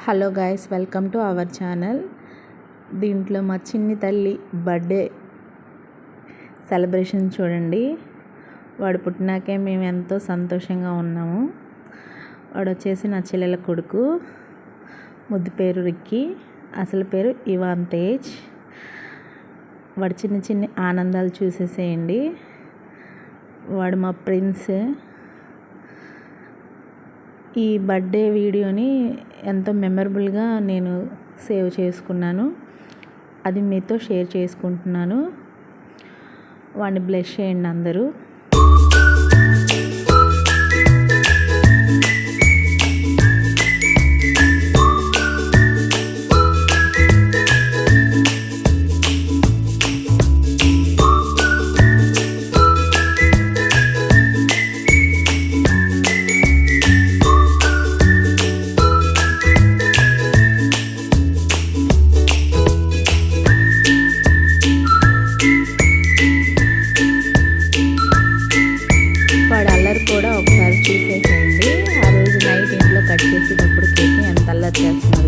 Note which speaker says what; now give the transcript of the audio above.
Speaker 1: Hello guys, welcome to our channel. దీంట్లో మా చిన్ని తల్లి బర్త్డే సెలబ్రేషన్ చూడండి. వాడు పుట్టినాకే మేము ఎంతో సంతోషంగా ఉన్నాము. వాడు వచ్చేసి నా చెల్లెల కొడుకు. ముద్దు పేరు రిక్కీ, అసలు పేరు ఇవాన్ తేజ్. వాడు చిన్న చిన్న ఆనందాలు చూసేసేయండి. వాడు మా ప్రిన్స్. ఈ బర్త్డే వీడియోని ఎంతో మెమరబుల్గా నేను సేవ్ చేసుకున్నాను. అది మీతో షేర్ చేసుకుంటున్నాను. వాడిని బ్లెస్ చేయండి అందరూ. వాడు అల్లరి కూడా ఒకసారి చూసేసేయండి. ఆ రోజు నైట్ ఇంట్లో కట్ చేసేటప్పుడు కేక్ని ఎంత అల్లరి చేస్తున్నాడు.